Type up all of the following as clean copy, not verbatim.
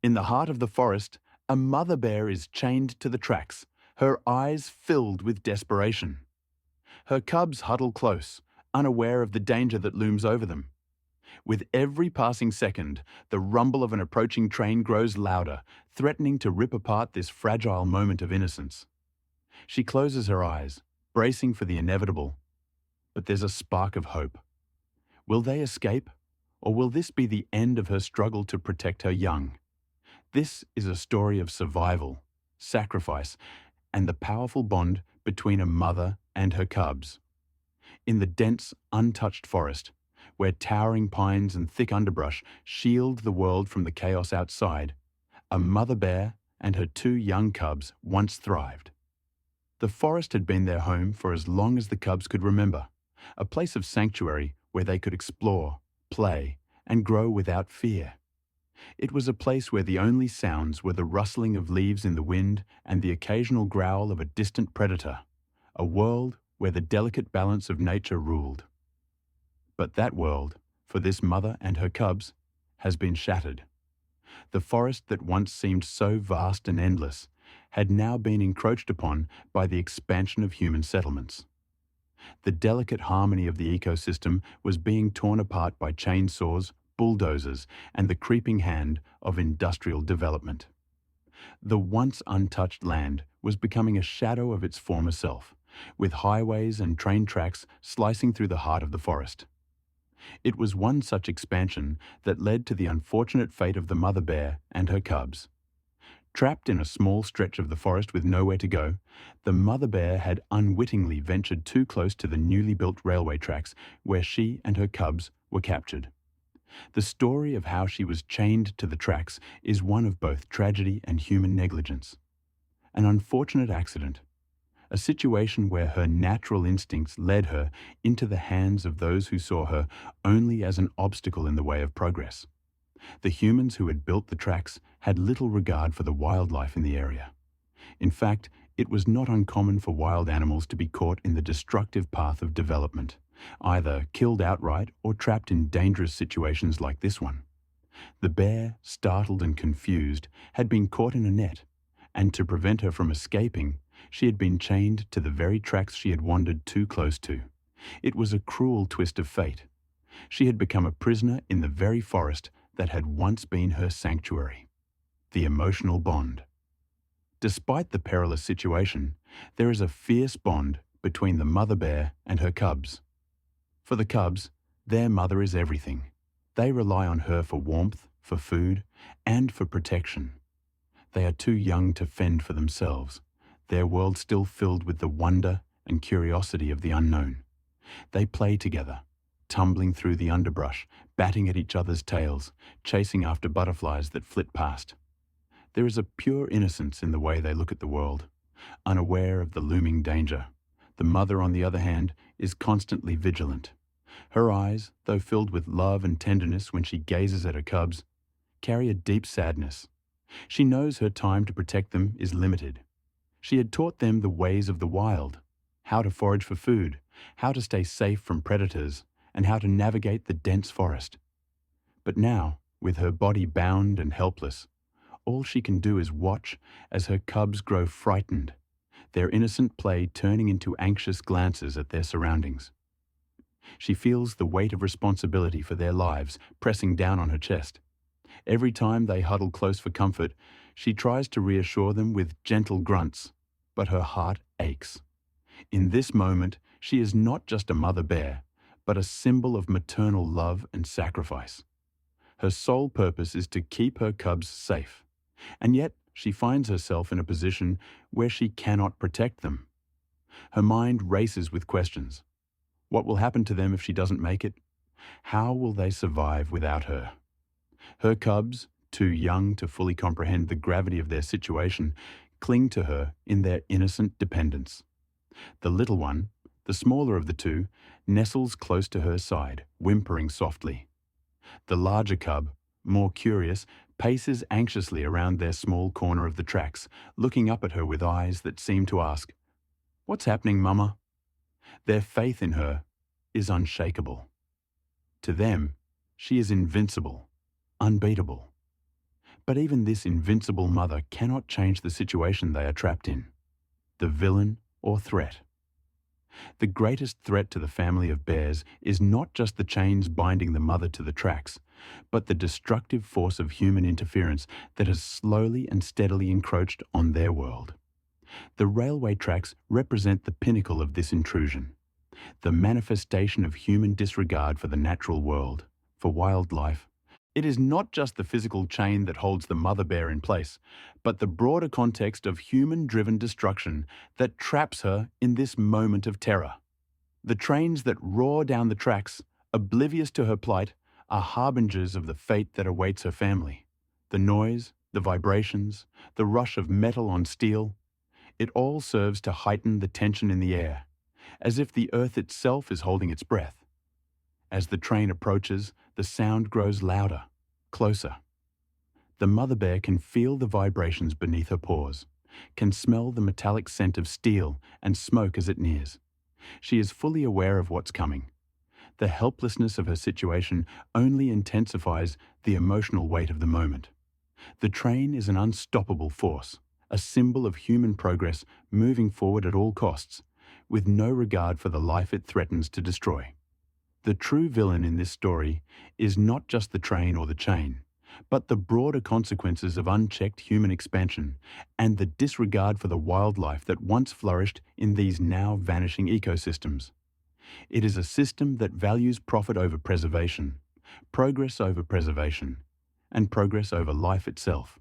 In the heart of the forest, a mother bear is chained to the tracks, her eyes filled with desperation. Her cubs huddle close, unaware of the danger that looms over them. With every passing second, the rumble of an approaching train grows louder, threatening to rip apart this fragile moment of innocence. She closes her eyes, bracing for the inevitable. But there's a spark of hope. Will they escape, or will this be the end of her struggle to protect her young? This is a story of survival, sacrifice, and the powerful bond between a mother and her cubs. In the dense, untouched forest, where towering pines and thick underbrush shield the world from the chaos outside, a mother bear and her two young cubs once thrived. The forest had been their home for as long as the cubs could remember, a place of sanctuary where they could explore, play, and grow without fear. It was a place where the only sounds were the rustling of leaves in the wind and the occasional growl of a distant predator, a world where the delicate balance of nature ruled. But that world, for this mother and her cubs, has been shattered. The forest that once seemed so vast and endless had now been encroached upon by the expansion of human settlements. The delicate harmony of the ecosystem was being torn apart by chainsaws, bulldozers, and the creeping hand of industrial development. The once untouched land was becoming a shadow of its former self, with highways and train tracks slicing through the heart of the forest. It was one such expansion that led to the unfortunate fate of the mother bear and her cubs. Trapped in a small stretch of the forest with nowhere to go, the mother bear had unwittingly ventured too close to the newly built railway tracks where she and her cubs were captured. The story of how she was chained to the tracks is one of both tragedy and human negligence. An unfortunate accident, a situation where her natural instincts led her into the hands of those who saw her only as an obstacle in the way of progress. The humans who had built the tracks had little regard for the wildlife in the area. In fact, it was not uncommon for wild animals to be caught in the destructive path of development, either killed outright or trapped in dangerous situations like this one. The bear, startled and confused, had been caught in a net, and to prevent her from escaping, she had been chained to the very tracks she had wandered too close to. It was a cruel twist of fate. She had become a prisoner in the very forest that had once been her sanctuary. The emotional bond. Despite the perilous situation, there is a fierce bond between the mother bear and her cubs. For the cubs, their mother is everything. They rely on her for warmth, for food, and for protection. They are too young to fend for themselves, their world still filled with the wonder and curiosity of the unknown. They play together, tumbling through the underbrush, batting at each other's tails, chasing after butterflies that flit past. There is a pure innocence in the way they look at the world, unaware of the looming danger. The mother, on the other hand, is constantly vigilant. Her eyes, though filled with love and tenderness when she gazes at her cubs, carry a deep sadness. She knows her time to protect them is limited. She had taught them the ways of the wild, how to forage for food, how to stay safe from predators, and how to navigate the dense forest. But now, with her body bound and helpless, all she can do is watch as her cubs grow frightened, their innocent play turning into anxious glances at their surroundings. She feels the weight of responsibility for their lives pressing down on her chest. Every time they huddle close for comfort, she tries to reassure them with gentle grunts, but her heart aches. In this moment, she is not just a mother bear, but a symbol of maternal love and sacrifice. Her sole purpose is to keep her cubs safe, and yet she finds herself in a position where she cannot protect them. Her mind races with questions. What will happen to them if she doesn't make it? How will they survive without her? Her cubs, too young to fully comprehend the gravity of their situation, cling to her in their innocent dependence. The little one, the smaller of the two, nestles close to her side, whimpering softly. The larger cub, more curious, paces anxiously around their small corner of the tracks, looking up at her with eyes that seem to ask, "What's happening, Mama?" Their faith in her is unshakable. To them, she is invincible, unbeatable. But even this invincible mother cannot change the situation they are trapped in. The villain or threat. The greatest threat to the family of bears is not just the chains binding the mother to the tracks, but the destructive force of human interference that has slowly and steadily encroached on their world. The railway tracks represent the pinnacle of this intrusion, the manifestation of human disregard for the natural world, for wildlife. It is not just the physical chain that holds the mother bear in place, but the broader context of human-driven destruction that traps her in this moment of terror. The trains that roar down the tracks, oblivious to her plight, are harbingers of the fate that awaits her family. The noise, the vibrations, the rush of metal on steel, it all serves to heighten the tension in the air, as if the earth itself is holding its breath. As the train approaches, the sound grows louder, closer. The mother bear can feel the vibrations beneath her paws, can smell the metallic scent of steel and smoke as it nears. She is fully aware of what's coming. The helplessness of her situation only intensifies the emotional weight of the moment. The train is an unstoppable force, a symbol of human progress moving forward at all costs, with no regard for the life it threatens to destroy. The true villain in this story is not just the train or the chain, but the broader consequences of unchecked human expansion and the disregard for the wildlife that once flourished in these now vanishing ecosystems. It is a system that values profit over preservation, progress over preservation, and progress over life itself.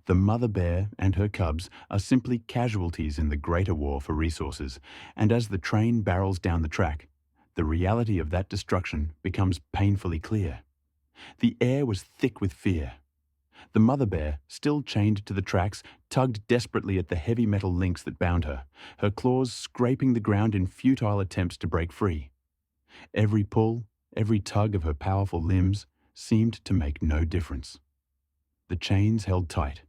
The mother bear and her cubs are simply casualties in the greater war for resources, and as the train barrels down the track, the reality of that destruction becomes painfully clear. The air was thick with fear. The mother bear, still chained to the tracks, tugged desperately at the heavy metal links that bound her, her claws scraping the ground in futile attempts to break free. Every pull, every tug of her powerful limbs seemed to make no difference. The chains held tight.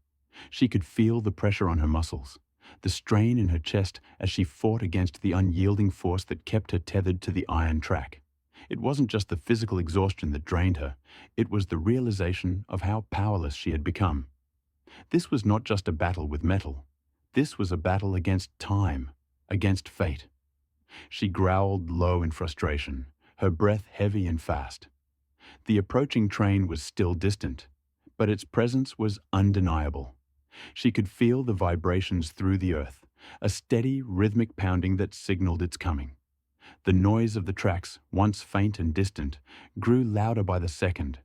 She could feel the pressure on her muscles, the strain in her chest as she fought against the unyielding force that kept her tethered to the iron track. It wasn't just the physical exhaustion that drained her, it was the realization of how powerless she had become. This was not just a battle with metal. This was a battle against time, against fate. She growled low in frustration, her breath heavy and fast. The approaching train was still distant, but its presence was undeniable. She could feel the vibrations through the earth, a steady, rhythmic pounding that signaled its coming. The noise of the tracks, once faint and distant, grew louder by the second,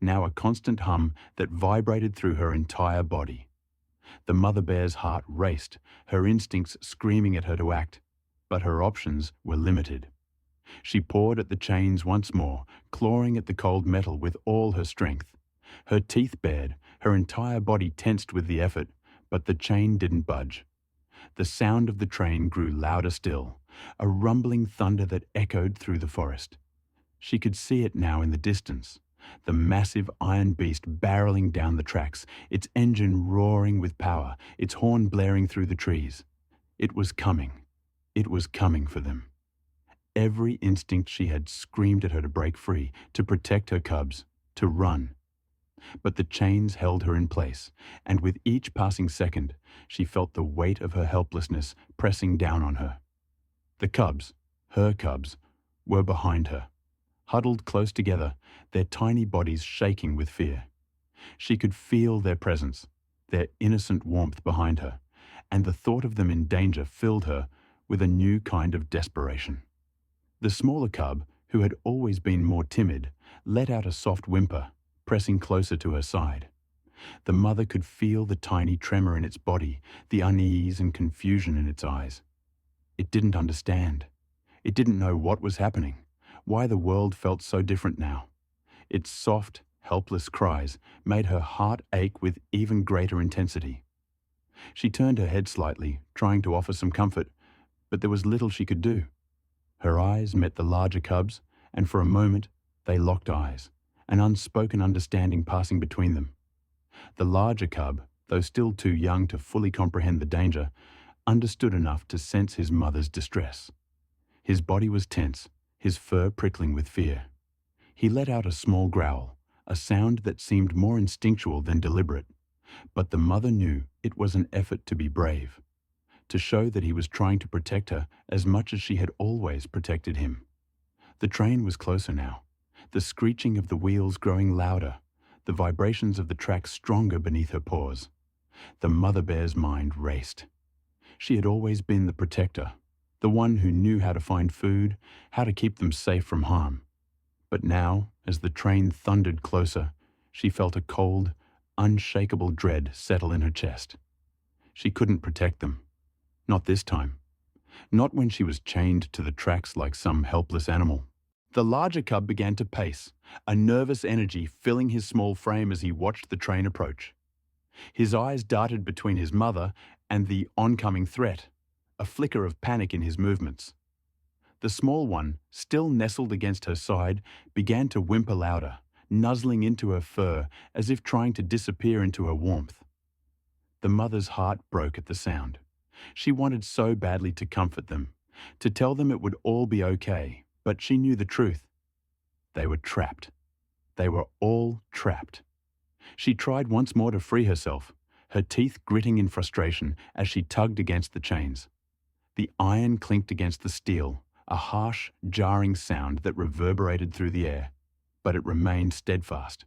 now a constant hum that vibrated through her entire body. The mother bear's heart raced, her instincts screaming at her to act, but her options were limited. She pawed at the chains once more, clawing at the cold metal with all her strength. Her teeth bared, her entire body tensed with the effort, but the chain didn't budge. The sound of the train grew louder still, a rumbling thunder that echoed through the forest. She could see it now in the distance, the massive iron beast barreling down the tracks, its engine roaring with power, its horn blaring through the trees. It was coming. It was coming for them. Every instinct she had screamed at her to break free, to protect her cubs, to run. But the chains held her in place, and with each passing second, she felt the weight of her helplessness pressing down on her. The cubs, her cubs, were behind her, huddled close together, their tiny bodies shaking with fear. She could feel their presence, their innocent warmth behind her, and the thought of them in danger filled her with a new kind of desperation. The smaller cub, who had always been more timid, let out a soft whimper, pressing closer to her side. The mother could feel the tiny tremor in its body, the unease and confusion in its eyes. It didn't understand. It didn't know what was happening, why the world felt so different now. Its soft, helpless cries made her heart ache with even greater intensity. She turned her head slightly, trying to offer some comfort, but there was little she could do. Her eyes met the larger cub's, and for a moment they locked eyes, an unspoken understanding passing between them. The larger cub, though still too young to fully comprehend the danger, understood enough to sense his mother's distress. His body was tense, his fur prickling with fear. He let out a small growl, a sound that seemed more instinctual than deliberate. But the mother knew it was an effort to be brave, to show that he was trying to protect her as much as she had always protected him. The train was closer now, the screeching of the wheels growing louder, the vibrations of the tracks stronger beneath her paws. The mother bear's mind raced. She had always been the protector, the one who knew how to find food, how to keep them safe from harm. But now, as the train thundered closer, she felt a cold, unshakable dread settle in her chest. She couldn't protect them. Not this time. Not when she was chained to the tracks like some helpless animal. The larger cub began to pace, a nervous energy filling his small frame as he watched the train approach. His eyes darted between his mother and the oncoming threat, a flicker of panic in his movements. The small one, still nestled against her side, began to whimper louder, nuzzling into her fur as if trying to disappear into her warmth. The mother's heart broke at the sound. She wanted so badly to comfort them, to tell them it would all be okay, but she knew the truth. They were trapped. They were all trapped. She tried once more to free herself, her teeth gritting in frustration as she tugged against the chains. The iron clinked against the steel, a harsh, jarring sound that reverberated through the air, but it remained steadfast.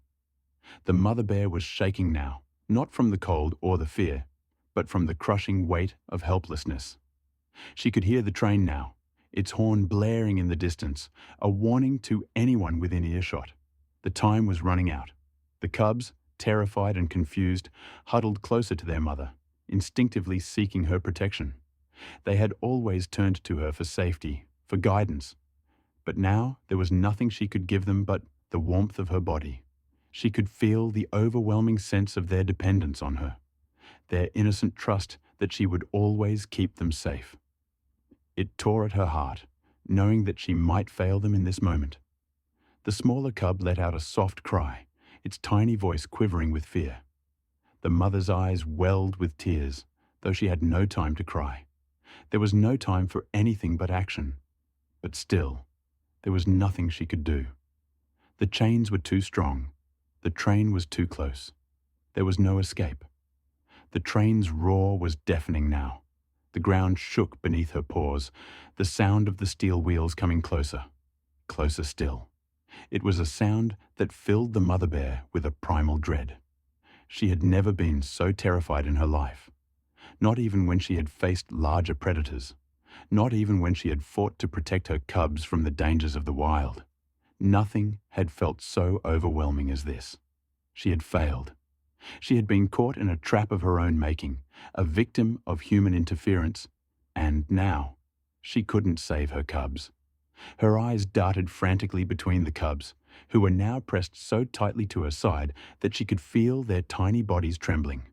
The mother bear was shaking now, not from the cold or the fear, but from the crushing weight of helplessness. She could hear the train now, its horn blaring in the distance, a warning to anyone within earshot. The time was running out. The cubs, terrified and confused, huddled closer to their mother, instinctively seeking her protection. They had always turned to her for safety, for guidance. But now there was nothing she could give them but the warmth of her body. She could feel the overwhelming sense of their dependence on her, their innocent trust that she would always keep them safe. It tore at her heart, knowing that she might fail them in this moment. The smaller cub let out a soft cry, its tiny voice quivering with fear. The mother's eyes welled with tears, though she had no time to cry. There was no time for anything but action. But still, there was nothing she could do. The chains were too strong. The train was too close. There was no escape. The train's roar was deafening now. The ground shook beneath her paws, the sound of the steel wheels coming closer, closer still. It was a sound that filled the mother bear with a primal dread. She had never been so terrified in her life. Not even when she had faced larger predators. Not even when she had fought to protect her cubs from the dangers of the wild. Nothing had felt so overwhelming as this. She had failed. She had been caught in a trap of her own making, a victim of human interference, and now she couldn't save her cubs. Her eyes darted frantically between the cubs, who were now pressed so tightly to her side that she could feel their tiny bodies trembling.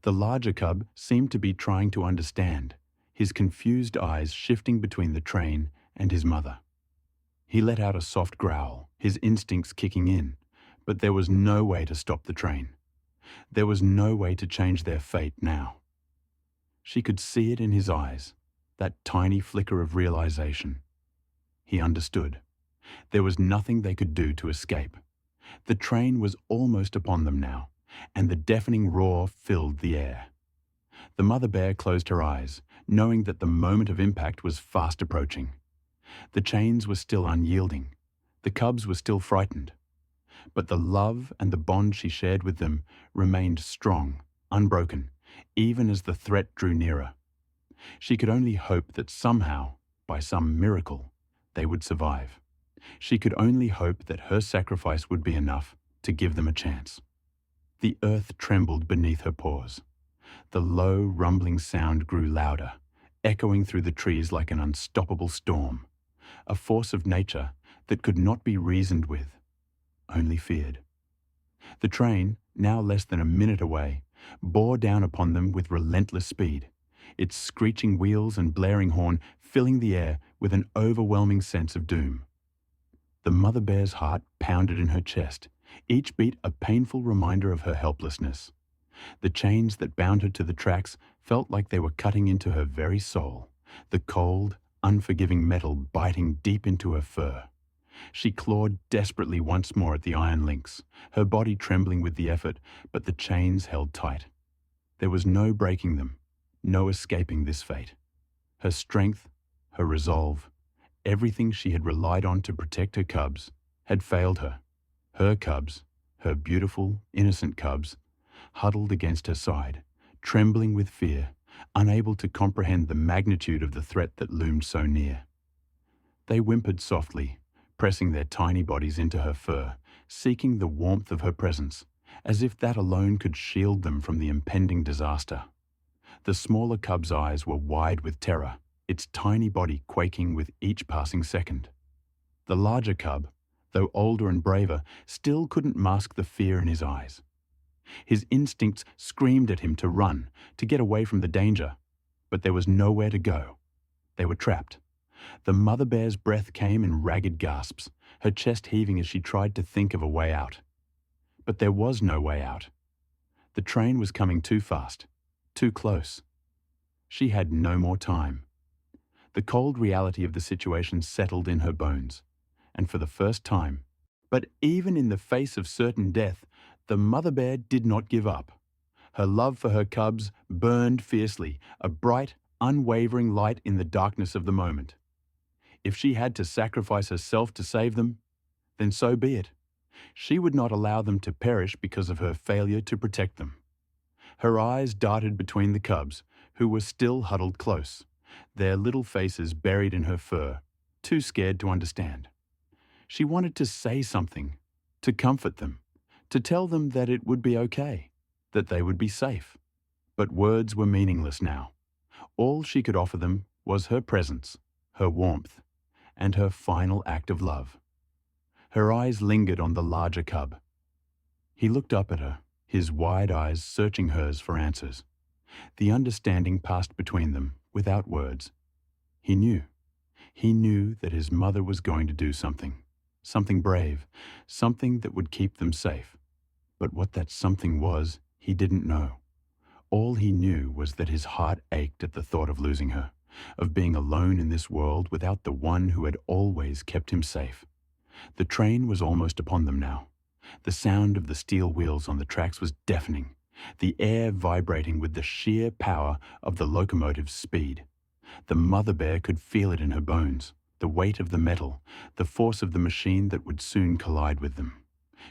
The larger cub seemed to be trying to understand, his confused eyes shifting between the train and his mother. He let out a soft growl, his instincts kicking in, but there was no way to stop the train. There was no way to change their fate now. She could see it in his eyes, that tiny flicker of realization. He understood. There was nothing they could do to escape. The train was almost upon them now, and the deafening roar filled the air. The mother bear closed her eyes, knowing that the moment of impact was fast approaching. The chains were still unyielding. The cubs were still frightened. But the love and the bond she shared with them remained strong, unbroken, even as the threat drew nearer. She could only hope that somehow, by some miracle, they would survive. She could only hope that her sacrifice would be enough to give them a chance. The earth trembled beneath her paws. The low, rumbling sound grew louder, echoing through the trees like an unstoppable storm, a force of nature that could not be reasoned with, only feared. The train, now less than a minute away, bore down upon them with relentless speed, its screeching wheels and blaring horn filling the air with an overwhelming sense of doom. The mother bear's heart pounded in her chest, each beat a painful reminder of her helplessness. The chains that bound her to the tracks felt like they were cutting into her very soul, the cold, unforgiving metal biting deep into her fur. She clawed desperately once more at the iron links, her body trembling with the effort, but the chains held tight. There was no breaking them, no escaping this fate. Her strength, her resolve, everything she had relied on to protect her cubs, had failed her. Her cubs, her beautiful, innocent cubs, huddled against her side, trembling with fear, unable to comprehend the magnitude of the threat that loomed so near. They whimpered softly, pressing their tiny bodies into her fur, seeking the warmth of her presence, as if that alone could shield them from the impending disaster. The smaller cub's eyes were wide with terror, its tiny body quaking with each passing second. The larger cub, though older and braver, still couldn't mask the fear in his eyes. His instincts screamed at him to run, to get away from the danger, but there was nowhere to go. They were trapped. The mother bear's breath came in ragged gasps, her chest heaving as she tried to think of a way out. But there was no way out. The train was coming too fast, too close. She had no more time. The cold reality of the situation settled in her bones, and for the first time, but even in the face of certain death, the mother bear did not give up. Her love for her cubs burned fiercely, a bright, unwavering light in the darkness of the moment. If she had to sacrifice herself to save them, then so be it. She would not allow them to perish because of her failure to protect them. Her eyes darted between the cubs, who were still huddled close, their little faces buried in her fur, too scared to understand. She wanted to say something, to comfort them, to tell them that it would be okay, that they would be safe. But words were meaningless now. All she could offer them was her presence, her warmth, and her final act of love. Her eyes lingered on the larger cub. He looked up at her, his wide eyes searching hers for answers. The understanding passed between them without words. He knew. He knew that his mother was going to do something brave, something that would keep them safe. But what that something was, he didn't know. All he knew was that his heart ached at the thought of losing her, of being alone in this world without the one who had always kept him safe. The train was almost upon them now. The sound of the steel wheels on the tracks was deafening, the air vibrating with the sheer power of the locomotive's speed. The mother bear could feel it in her bones, the weight of the metal, the force of the machine that would soon collide with them.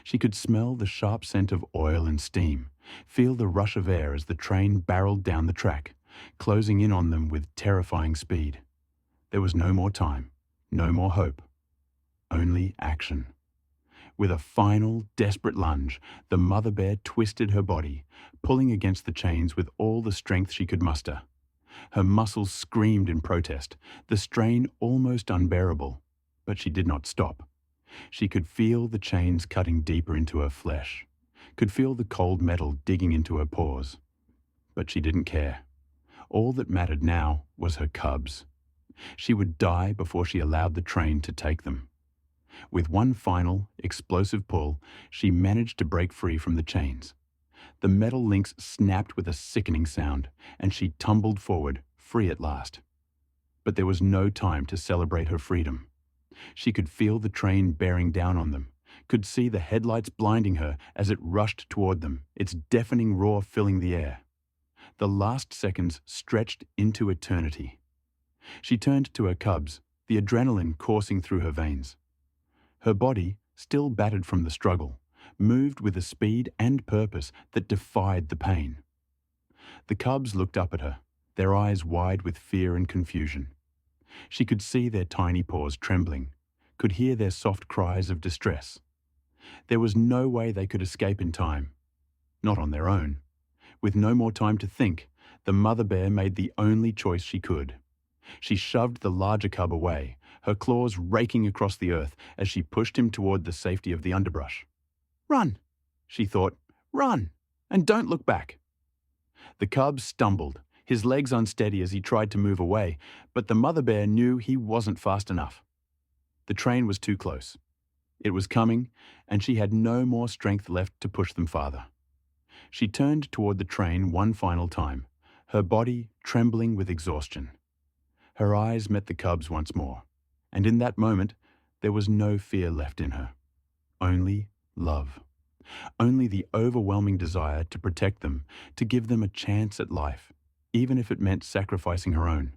She could smell the sharp scent of oil and steam, feel the rush of air as the train barreled down the track, closing in on them with terrifying speed. There was no more time, no more hope, only action. With a final, desperate lunge, the mother bear twisted her body, pulling against the chains with all the strength she could muster. Her muscles screamed in protest, the strain almost unbearable, but she did not stop. She could feel the chains cutting deeper into her flesh, could feel the cold metal digging into her pores. But she didn't care. All that mattered now was her cubs. She would die before she allowed the train to take them. With one final, explosive pull, she managed to break free from the chains. The metal links snapped with a sickening sound, and she tumbled forward, free at last. But there was no time to celebrate her freedom. She could feel the train bearing down on them, could see the headlights blinding her as it rushed toward them, its deafening roar filling the air. The last seconds stretched into eternity. She turned to her cubs, the adrenaline coursing through her veins. Her body, still battered from the struggle, moved with a speed and purpose that defied the pain. The cubs looked up at her, their eyes wide with fear and confusion. She could see their tiny paws trembling, could hear their soft cries of distress. There was no way they could escape in time, not on their own. With no more time to think, the mother bear made the only choice she could. She shoved the larger cub away, her claws raking across the earth as she pushed him toward the safety of the underbrush. "Run," she thought, "run, and don't look back." The cub stumbled, his legs unsteady as he tried to move away, but the mother bear knew he wasn't fast enough. The train was too close. It was coming, and she had no more strength left to push them farther. She turned toward the train one final time, her body trembling with exhaustion. Her eyes met the cub's once more, and in that moment, There was no fear left in her, only love. Only the overwhelming desire to protect them, to give them a chance at life, even if it meant sacrificing her own.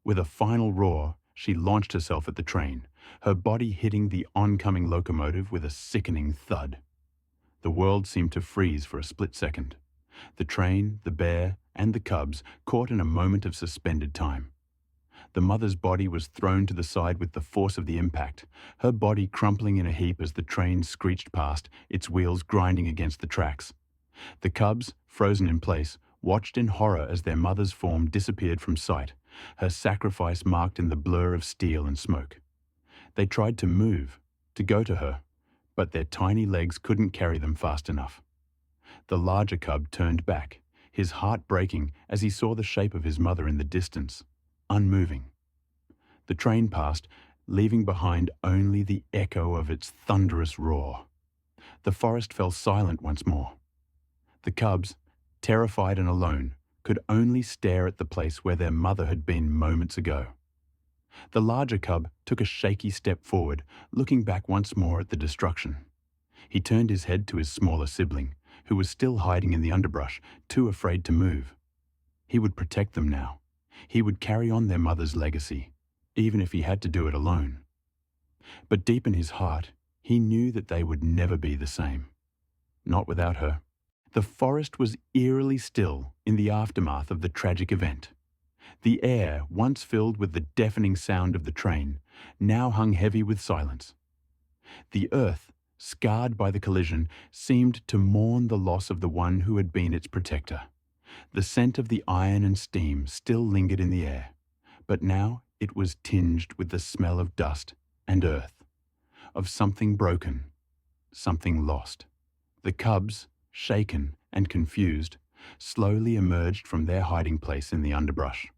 With a final roar, she launched herself at the train, her body hitting the oncoming locomotive with a sickening thud. The world seemed to freeze for a split second. The train, the bear, and the cubs caught in a moment of suspended time. The mother's body was thrown to the side with the force of the impact, her body crumpling in a heap as the train screeched past, its wheels grinding against the tracks. The cubs, frozen in place, watched in horror as their mother's form disappeared from sight, her sacrifice marked in the blur of steel and smoke. They tried to move, to go to her, but their tiny legs couldn't carry them fast enough. The larger cub turned back, his heart breaking as he saw the shape of his mother in the distance, unmoving. The train passed, leaving behind only the echo of its thunderous roar. The forest fell silent once more. The cubs, terrified and alone, could only stare at the place where their mother had been moments ago. The larger cub took a shaky step forward, looking back once more at the destruction. He turned his head to his smaller sibling, who was still hiding in the underbrush, too afraid to move. He would protect them now. He would carry on their mother's legacy, even if he had to do it alone. But deep in his heart, he knew that they would never be the same. Not without her. The forest was eerily still in the aftermath of the tragic event. The air, once filled with the deafening sound of the train, now hung heavy with silence. The earth, scarred by the collision, seemed to mourn the loss of the one who had been its protector. The scent of the iron and steam still lingered in the air, but now it was tinged with the smell of dust and earth, of something broken, something lost. The cubs, shaken and confused, slowly emerged from their hiding place in the underbrush.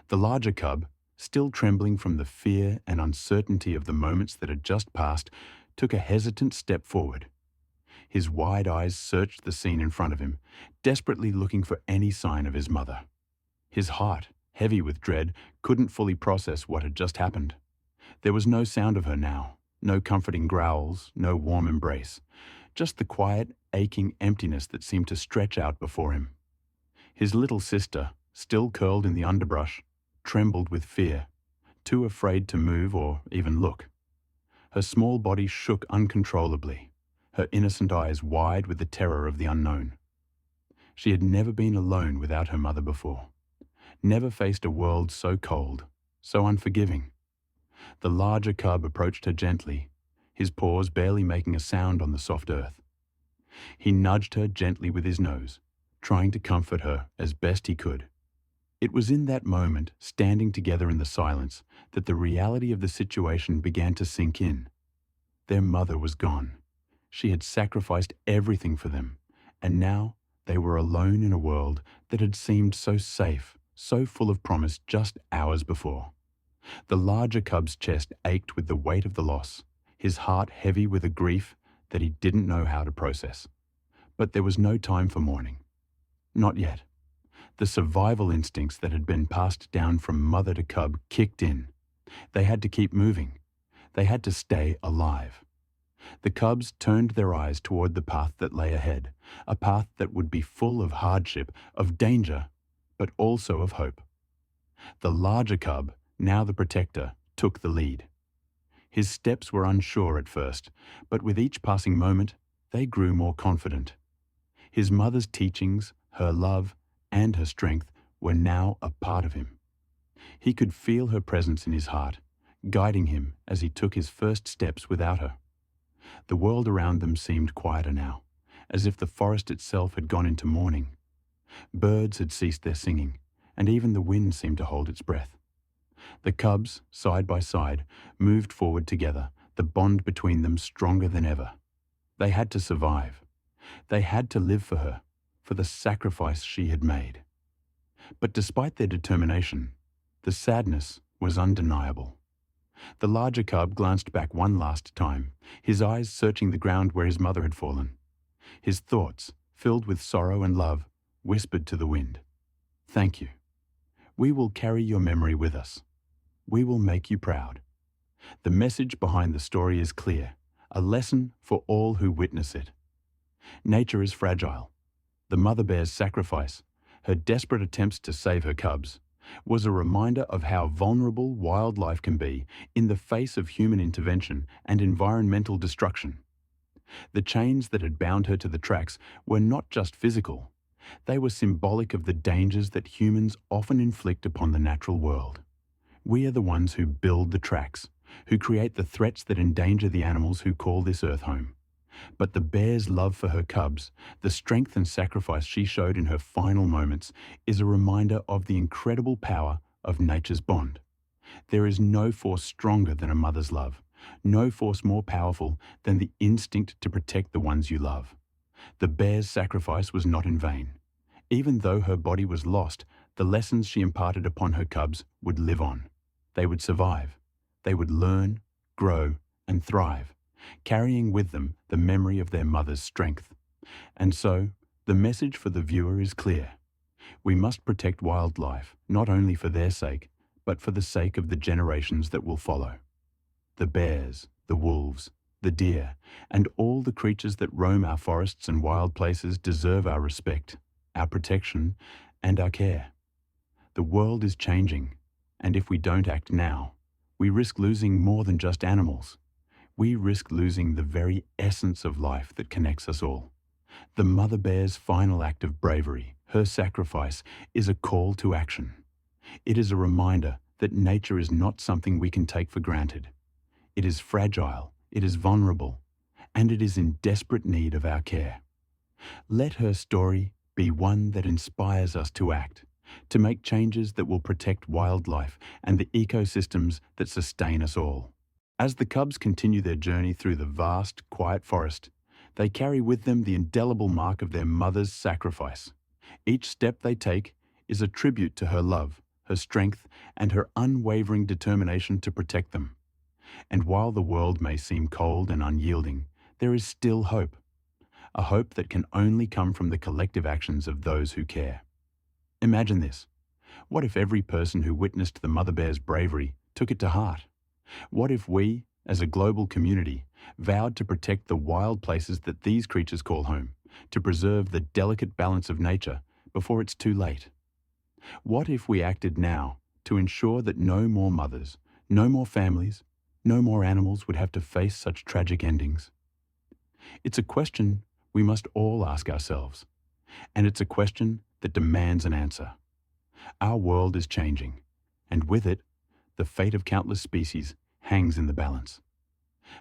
The larger cub, still trembling from the fear and uncertainty of the moments that had just passed, took a hesitant step forward. His wide eyes searched the scene in front of him, desperately looking for any sign of his mother. His heart, heavy with dread, couldn't fully process what had just happened. There was no sound of her now, no comforting growls, no warm embrace, just the quiet, aching emptiness that seemed to stretch out before him. His little sister, still curled in the underbrush, trembled with fear, too afraid to move or even look. Her small body shook uncontrollably, her innocent eyes wide with the terror of the unknown. She had never been alone without her mother before, never faced a world so cold, so unforgiving. The larger cub approached her gently, his paws barely making a sound on the soft earth. He nudged her gently with his nose, trying to comfort her as best he could. It was in that moment, standing together in the silence, that the reality of the situation began to sink in. Their mother was gone. She had sacrificed everything for them, and now they were alone in a world that had seemed so safe, so full of promise just hours before. The larger cub's chest ached with the weight of the loss, his heart heavy with a grief that he didn't know how to process. But there was no time for mourning. Not yet. The survival instincts that had been passed down from mother to cub kicked in. They had to keep moving. They had to stay alive. The cubs turned their eyes toward the path that lay ahead, a path that would be full of hardship, of danger, but also of hope. The larger cub, now the protector, took the lead. His steps were unsure at first, but with each passing moment, they grew more confident. His mother's teachings, her love, and her strength were now a part of him. He could feel her presence in his heart, guiding him as he took his first steps without her. The world around them seemed quieter now, as if the forest itself had gone into mourning. Birds had ceased their singing, and even the wind seemed to hold its breath. The cubs, side by side, moved forward together, the bond between them stronger than ever. They had to survive. They had to live for her, for the sacrifice she had made. But despite their determination, the sadness was undeniable. The larger cub glanced back one last time, his eyes searching the ground where his mother had fallen. His thoughts, filled with sorrow and love, whispered to the wind, "Thank you. We will carry your memory with us. We will make you proud." The message behind the story is clear, a lesson for all who witness it. Nature is fragile. The mother bear's sacrifice, her desperate attempts to save her cubs, was a reminder of how vulnerable wildlife can be in the face of human intervention and environmental destruction. The chains that had bound her to the tracks were not just physical. They were symbolic of the dangers that humans often inflict upon the natural world. We are the ones who build the tracks, who create the threats that endanger the animals who call this earth home. But the bear's love for her cubs, the strength and sacrifice she showed in her final moments, is a reminder of the incredible power of nature's bond. There is no force stronger than a mother's love, no force more powerful than the instinct to protect the ones you love. The bear's sacrifice was not in vain. Even though her body was lost, the lessons she imparted upon her cubs would live on. They would survive. They would learn, grow, and thrive, carrying with them the memory of their mother's strength. And so, the message for the viewer is clear. We must protect wildlife, not only for their sake, but for the sake of the generations that will follow. The bears, the wolves, the deer, and all the creatures that roam our forests and wild places deserve our respect, our protection, and our care. The world is changing, and if we don't act now, we risk losing more than just animals. We risk losing the very essence of life that connects us all. The mother bear's final act of bravery, her sacrifice, is a call to action. It is a reminder that nature is not something we can take for granted. It is fragile, it is vulnerable, and it is in desperate need of our care. Let her story be one that inspires us to act, to make changes that will protect wildlife and the ecosystems that sustain us all. As the cubs continue their journey through the vast, quiet forest, they carry with them the indelible mark of their mother's sacrifice. Each step they take is a tribute to her love, her strength, and her unwavering determination to protect them. And while the world may seem cold and unyielding, there is still hope. A hope that can only come from the collective actions of those who care. Imagine this. What if every person who witnessed the mother bear's bravery took it to heart? What if we, as a global community, vowed to protect the wild places that these creatures call home, to preserve the delicate balance of nature before it's too late? What if we acted now to ensure that no more mothers, no more families, no more animals would have to face such tragic endings? It's a question we must all ask ourselves, and it's a question that demands an answer. Our world is changing, and with it, the fate of countless species hangs in the balance.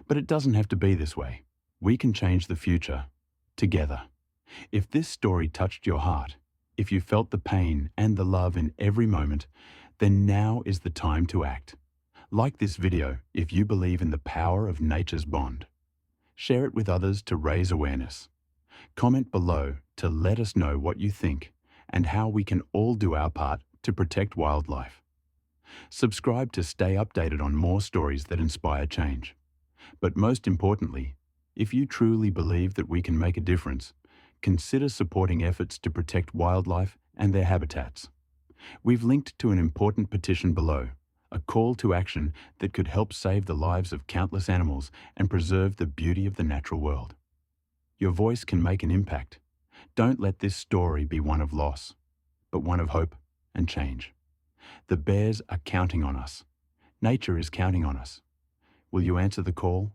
But it doesn't have to be this way. We can change the future together. If this story touched your heart, if you felt the pain and the love in every moment, then now is the time to act. Like this video if you believe in the power of nature's bond. Share it with others to raise awareness. Comment below to let us know what you think and how we can all do our part to protect wildlife. Subscribe to stay updated on more stories that inspire change. But most importantly, if you truly believe that we can make a difference, consider supporting efforts to protect wildlife and their habitats. We've linked to an important petition below, a call to action that could help save the lives of countless animals and preserve the beauty of the natural world. Your voice can make an impact. Don't let this story be one of loss, but one of hope and change. The bears are counting on us. Nature is counting on us. Will you answer the call